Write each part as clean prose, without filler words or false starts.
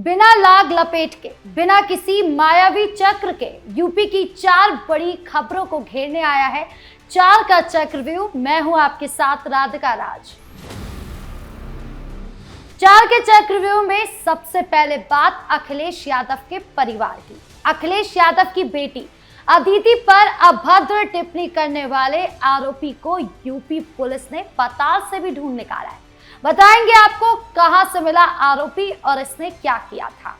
बिना लाग लपेट के, बिना किसी मायावी चक्र के यूपी की 4 बड़ी खबरों को घेरने आया है 4 का चक्रव्यूह। मैं हूं आपके साथ राधिका राज। 4 के चक्रव्यूह में सबसे पहले बात अखिलेश यादव के परिवार की। अखिलेश यादव की बेटी अदिति पर अभद्र टिप्पणी करने वाले आरोपी को यूपी पुलिस ने पाताल से भी ढूंढ निकाला है। बताएंगे आपको कहां से मिला आरोपी और इसने क्या किया था।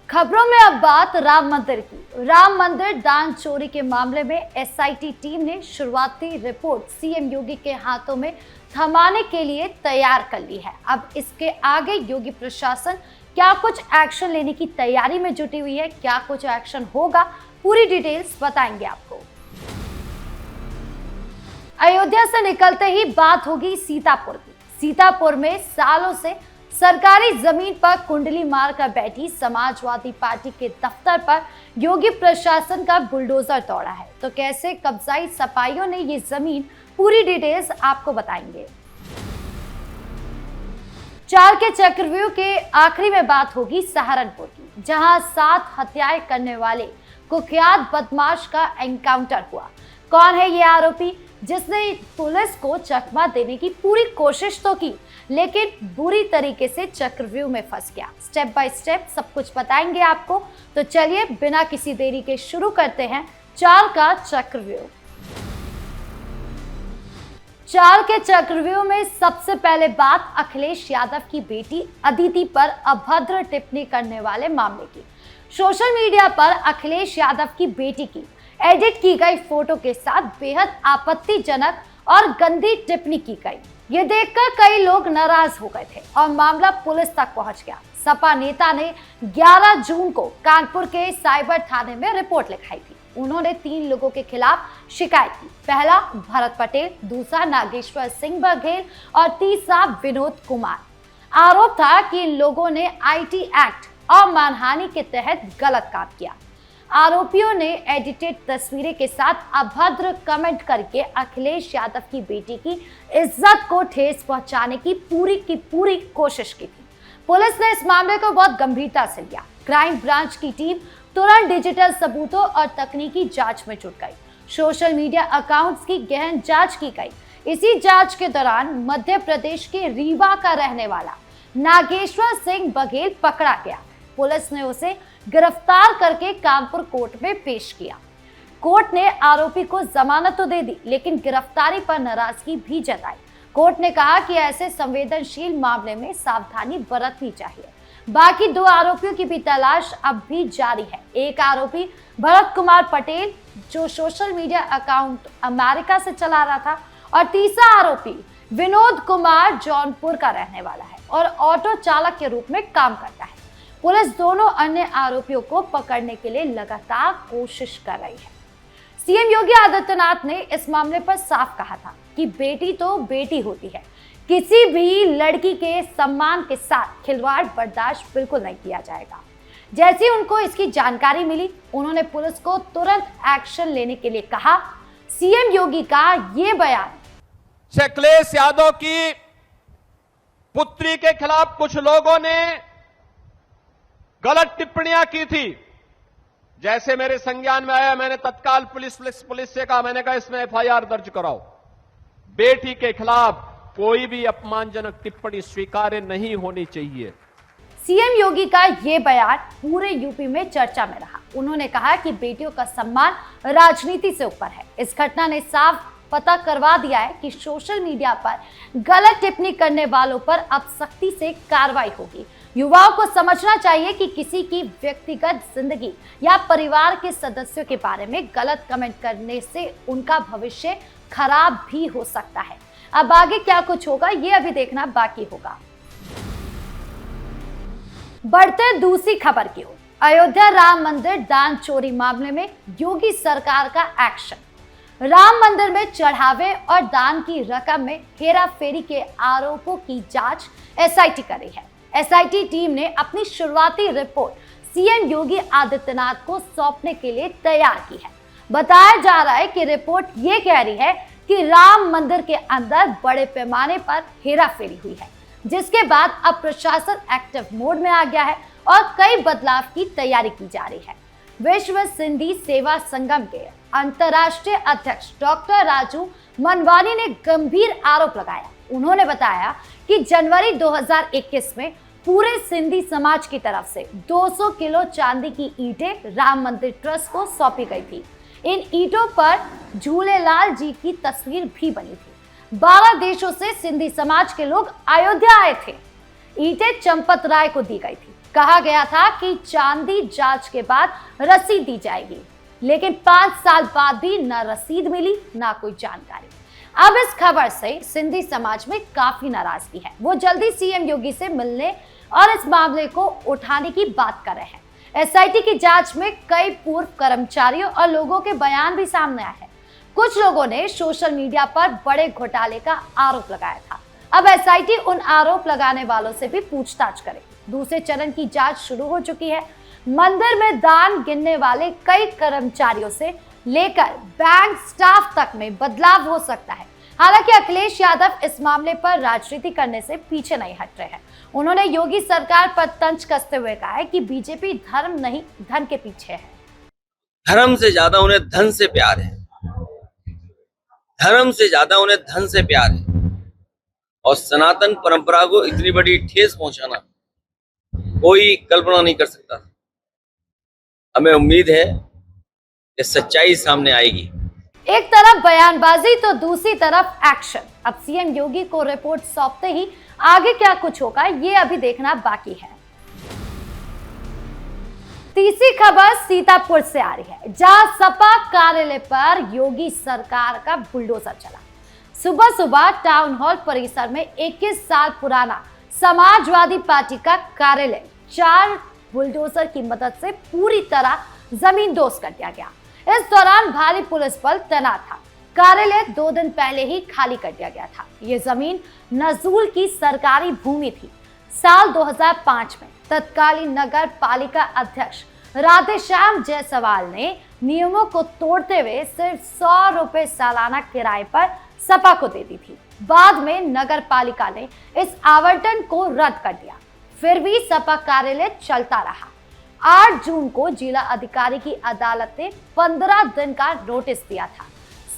खबरों में अब बात राम मंदिर की। राम मंदिर दान चोरी के मामले में एसआईटी टीम ने शुरुआती रिपोर्ट सीएम योगी के हाथों में थमाने के लिए तैयार कर ली है। अब इसके आगे योगी प्रशासन क्या कुछ एक्शन लेने की तैयारी में जुटी हुई है, क्या कुछ एक्शन होगा, पूरी डिटेल्स बताएंगे आपको। अयोध्या से निकलते ही बात होगी सीतापुर की। सीतापुर में सालों से सरकारी जमीन पर कुंडली मारकर बैठी समाजवादी पार्टी के दफ्तर पर योगी प्रशासन का बुलडोजर दौड़ा है। तो कैसे कब्जाई सपाइयों ने ये जमीन, पूरी डिटेल्स आपको बताएंगे। 4 के चक्रव्यूह के आखिरी में बात होगी सहारनपुर की, जहां 7 हत्याएं करने वाले कुख्यात बदमाश का एनकाउंटर हुआ। कौन है ये आरोपी जिसने पुलिस को चकमा देने की पूरी कोशिश तो की, लेकिन बुरी तरीके से चक्रव्यूह में फंस गया। स्टेप बाय स्टेप सब कुछ बताएंगे आपको। तो चलिए बिना किसी देरी के शुरू करते हैं 4 का चक्रव्यूह। 4 के चक्रव्यूह में सबसे पहले बात अखिलेश यादव की बेटी अदिति पर अभद्र टिप्पणी करने वाले मामले की। सोशल मीडिया पर अखिलेश यादव की बेटी की एडिट की गई फोटो के साथ बेहद आपत्तिजनक और गंदी टिप्पणी की गई। ये देखकर कई लोग नाराज हो गए थे और मामला पुलिस तक पहुंच गया। सपा नेता ने 11 जून को कानपुर के साइबर थाने में रिपोर्ट लिखाई थी। उन्होंने 3 लोगों के खिलाफ शिकायत की। पहला भरत पटेल, दूसरा नागेश्वर सिंह बघेल और तीसरा विनोद कुमार। आरोप था कि इन लोगों ने आईटी एक्ट और मानहानि के तहत गलत काम किया। आरोपियों ने एडिटेड तस्वीरें के साथ अभद्र कमेंट करके अखिलेश यादव की बेटी की इज्जत को ठेस पहुंचाने की पूरी कोशिश की थी। पुलिस ने इस मामले को बहुत गंभीरता से लिया। क्राइम ब्रांच की टीम तुरंत डिजिटल सबूतों और तकनीकी जांच में जुट गई। सोशल मीडिया अकाउंट्स की गहन जांच की गई। इसी जांच के दौरान मध्य प्रदेश के रीवा का रहने वाला नागेश्वर सिंह बघेल पकड़ा गया। पुलिस ने उसे गिरफ्तार करके कानपुर कोर्ट में पेश किया। कोर्ट ने आरोपी को जमानत तो दे दी, लेकिन गिरफ्तारी पर नाराजगी भी जताई। कोर्ट ने कहा कि ऐसे संवेदनशील मामले में सावधानी बरतनी चाहिए। बाकी 2 आरोपियों की भी तलाश अब भी जारी है। एक आरोपी भरत कुमार पटेल, जो सोशल मीडिया अकाउंट अमेरिका से चला रहा था, और तीसरा आरोपी विनोद कुमार जौनपुर का रहने वाला है और ऑटो चालक के रूप में काम करता है। पुलिस दोनों अन्य आरोपियों को पकड़ने के लिए लगातार कोशिश कर रही है। सीएम योगी आदित्यनाथ ने इस मामले पर साफ कहा था कि बेटी तो बेटी होती है, किसी भी लड़की के सम्मान के साथ खिलवाड़ बर्दाश्त बिल्कुल नहीं किया जाएगा। जैसे उनको इसकी जानकारी मिली, उन्होंने पुलिस को तुरंत एक्शन लेने के लिए कहा। सीएम योगी का ये बयान। अखिलेश यादव की पुत्री के खिलाफ कुछ लोगों ने गलत टिप्पणियां की थी। जैसे मेरे संज्ञान में आया, मैंने तत्काल पुलिस से कहा, मैंने कहा इसमें एफआईआर दर्ज कराओ। बेटी के खिलाफ कोई भी अपमानजनक टिप्पणी स्वीकार्य नहीं होनी चाहिए। सीएम योगी का ये बयान पूरे यूपी में चर्चा में रहा। उन्होंने कहा कि बेटियों का सम्मान राजनीति से ऊपर है। इस घटना ने साफ पता करवा दिया है कि सोशल मीडिया पर गलत टिप्पणी करने वालों पर अब सख्ती से कार्रवाई होगी। युवाओं को समझना चाहिए कि किसी की व्यक्तिगत जिंदगी या परिवार के सदस्यों के बारे में गलत कमेंट करने से उनका भविष्य खराब भी हो सकता है। अब आगे क्या कुछ होगा, ये अभी देखना बाकी होगा। बढ़ते दूसरी खबर की ओर। अयोध्या राम मंदिर दान चोरी मामले में योगी सरकार का एक्शन। राम मंदिर में चढ़ावे और दान की रकम में हेराफेरी के आरोपों की जांच एसआईटी कर रही है। एसआईटी टीम ने अपनी शुरुआती रिपोर्ट सीएम योगी आदित्यनाथ को सौंपने के लिए तैयार की है। बताया जा रहा है कि रिपोर्ट ये कह रही है कि राम मंदिर के अंदर बड़े पैमाने पर हेराफेरी हुई है। जिसके बाद अब प्रशासन एक्टिव मोड में आ गया है और कई बदलाव की तैयारी की जा रही है। विश्व सिंधी सेवा संगम के अंतर्राष्ट्रीय अध्यक्ष डॉक्टर राजू मनवानी ने गंभीर आरोप लगाया। उन्होंने बताया कि जनवरी 2021 में पूरे सिंधी समाज की तरफ से 200 किलो चांदी की ईंटें राम मंदिर ट्रस्ट को सौंपी गई थी। इन ईंटों पर झूलेलाल जी की तस्वीर भी बनी थी। 12 देशों से सिंधी समाज के लोग अयोध्या आए थे। ईंटें चंपत राय को दी गई थी। कहा गया था कि चांदी जांच के बाद रसीद दी जाएगी, लेकिन 5 साल बाद भी न रसीद मिली न कोई जानकारी। अब इस खबर से सिंधी समाज में काफी नाराजगी है। वो जल्दी सीएम योगी से मिलने और इस मामले को उठाने की बात कर रहे हैं। एसआईटी की जांच में कई पूर्व कर्मचारियों और लोगों के बयान भी सामने आए हैं। कुछ लोगों ने सोशल मीडिया पर बड़े घोटाले का आरोप लगाया था। अब एसआईटी उन आरोप लगाने वालों से भी पूछताछ करे। दूसरे चरण की जांच शुरू हो चुकी है। मंदिर में दान गिनने वाले कई कर्मचारियों से लेकर बैंक स्टाफ तक में बदलाव हो सकता है। हालांकि अखिलेश यादव इस मामले पर राजनीति करने से पीछे नहीं हट रहे हैं। उन्होंने योगी सरकार पर तंज कसते हुए कहा है कि बीजेपी धर्म नहीं धन के पीछे है। धर्म से ज्यादा उन्हें धन से प्यार है। धर्म से ज्यादा उन्हें धन से प्यार है। और सनातन परंपरा को इतनी बड़ी ठेस पहुंचाना कोई कल्पना नहीं कर सकता। हमें उम्मीद है कि सच्चाई सामने आएगी। एक तरफ बयानबाजी तो दूसरी तरफ एक्शन। अब सीएम योगी को रिपोर्ट सौंपते ही आगे क्या कुछ होगा ये अभी देखना बाकी है। तीसरी खबर सीतापुर से आ रही है, जहां सपा कार्यालय पर योगी सरकार का बुलडोजर चला। सुबह सुबह टाउन हॉल परिसर में 21 साल पुराना समाजवादी पार्टी का कार्यालय 4 बुलडोजर की मदद से पूरी तरह जमींदोज कर दिया गया। इस दौरान भारी पुलिस बल तैनात था। कार्यालय 2 दिन पहले ही खाली कर दिया गया था। ये जमीन नजूल की सरकारी भूमि थी। साल 2005 में तत्कालीन नगर पालिका अध्यक्ष राधेश्याम जायसवाल ने नियमों को तोड़ते हुए सिर्फ 100 रुपए सालाना किराए पर सपा को दे दी थी। बाद में नगर पालिका ने इस आवंटन को रद्द कर दिया। फिर भी सपा कार्यालय चलता रहा। 8 जून को जिला अधिकारी की अदालत ने 15 दिन का नोटिस दिया था।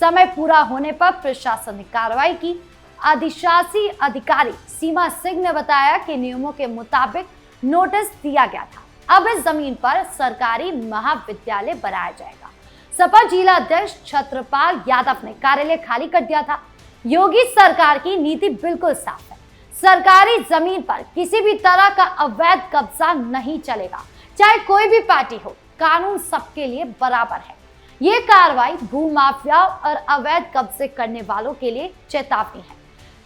समय पूरा होने पर प्रशासन ने कार्रवाई की। अधिशासी अधिकारी सीमा सिंह ने बताया कि नियमों के मुताबिक नोटिस दिया गया था। अब इस जमीन पर सरकारी महाविद्यालय बनाया जाएगा। सपा जिला अध्यक्ष छत्रपाल यादव ने कार्यालय खाली कर दिया था। योगी सरकार की नीति बिल्कुल साफ है। सरकारी जमीन पर किसी भी तरह का अवैध कब्जा नहीं चलेगा, चाहे कोई भी पार्टी हो। कानून सबके लिए बराबर है। ये कार्रवाई भूमाफिया और अवैध कब्जे करने वालों के लिए चेतावनी है।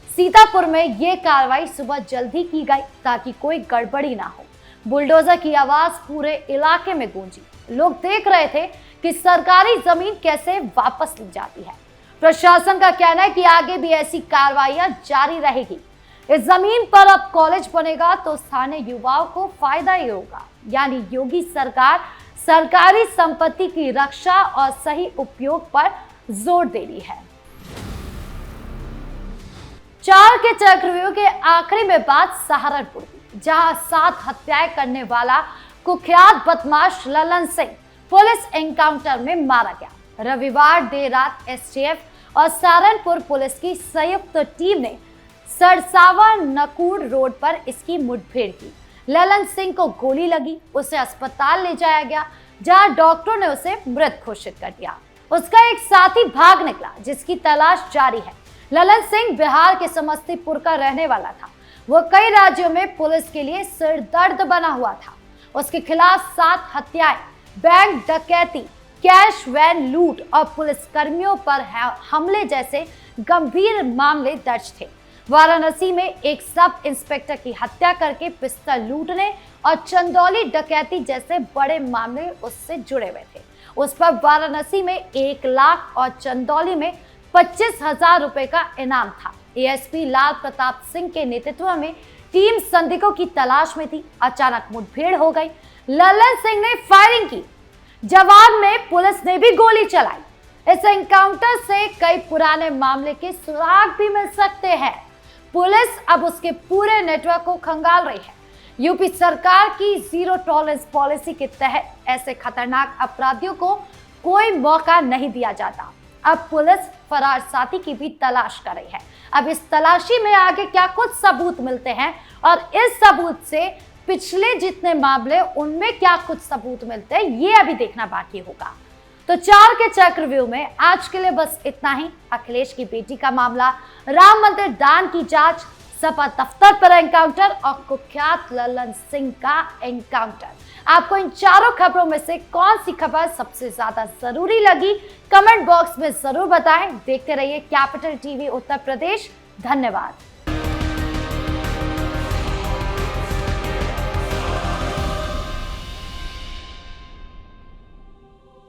सीतापुर में ये कार्रवाई सुबह जल्दी की गई ताकि कोई गड़बड़ी ना हो। बुलडोजर की आवाज पूरे इलाके में गूंजी। लोग देख रहे थे कि सरकारी जमीन कैसे वापस ली जाती है। प्रशासन का कहना है कि आगे भी ऐसी कार्रवाइयां जारी रहेगी। इस जमीन पर अब कॉलेज बनेगा तो स्थानीय युवाओं को फायदा ही होगा। यानी योगी सरकार सरकारी संपत्ति की रक्षा और सही उपयोग पर जोर दे रही है। 4 के चक्रव्यूह के आखिरी में बात सहारनपुर की, जहां 7 हत्याएं करने वाला कुख्यात बदमाश ललन सिंह पुलिस एनकाउंटर में मारा गया। रविवार देर रात एसटीएफ और सहारनपुर पुलिस की संयुक्त टीम ने सरसावा नकूर रोड पर इसकी मुठभेड़ की। ललन सिंह को गोली लगी, उसे अस्पताल ले जाया गया, जहां डॉक्टरों ने उसे मृत घोषित कर दिया। उसका एक साथी भाग निकला, जिसकी तलाश जारी है। ललन सिंह बिहार के समस्तीपुर का रहने वाला था। वो कई राज्यों में पुलिस के लिए सिरदर्द बना हुआ था। उसके खिलाफ 7 हत्याएं, बैंक डकैती, कैश वैन लूट और पुलिसकर्मियों पर हमले जैसे गंभीर मामले दर्ज थे। वाराणसी में एक सब इंस्पेक्टर की हत्या करके पिस्तौल लूटने और चंदौली डकैती जैसे बड़े मामले उससे जुड़े हुए थे। उस पर वाराणसी में 1 लाख और चंदौली में 25,000 रुपए का इनाम था। एएसपी लाल प्रताप सिंह के नेतृत्व में टीम संदिग्धों की तलाश में थी। अचानक मुठभेड़ हो गई। ललन सिंह ने फायरिंग की। जवाब में पुलिस ने भी गोली चलाई। इस एनकाउंटर से कई पुराने मामले के सुराग भी मिल सकते हैं। पुलिस अब उसके पूरे नेटवर्क को खंगाल रही है। यूपी सरकार की जीरो टॉलरेंस पॉलिसी के तहत ऐसे खतरनाक अपराधियों को कोई मौका नहीं दिया जाता। अब पुलिस फरार साथी की भी तलाश कर रही है। अब इस तलाशी में आगे क्या कुछ सबूत मिलते हैं और इस सबूत से पिछले जितने मामले उनमें क्या कुछ सबूत मिलते हैं, ये अभी देखना बाकी होगा। तो 4 के चक्रव्यूह में आज के लिए बस इतना ही। अखिलेश की बेटी का मामला, राम मंदिर दान की जांच, सपा दफ्तर पर एनकाउंटर और कुख्यात ललन सिंह का एनकाउंटर, आपको इन चारों खबरों में से कौन सी खबर सबसे ज्यादा जरूरी लगी, कमेंट बॉक्स में जरूर बताएं। देखते रहिए कैपिटल टीवी उत्तर प्रदेश। धन्यवाद।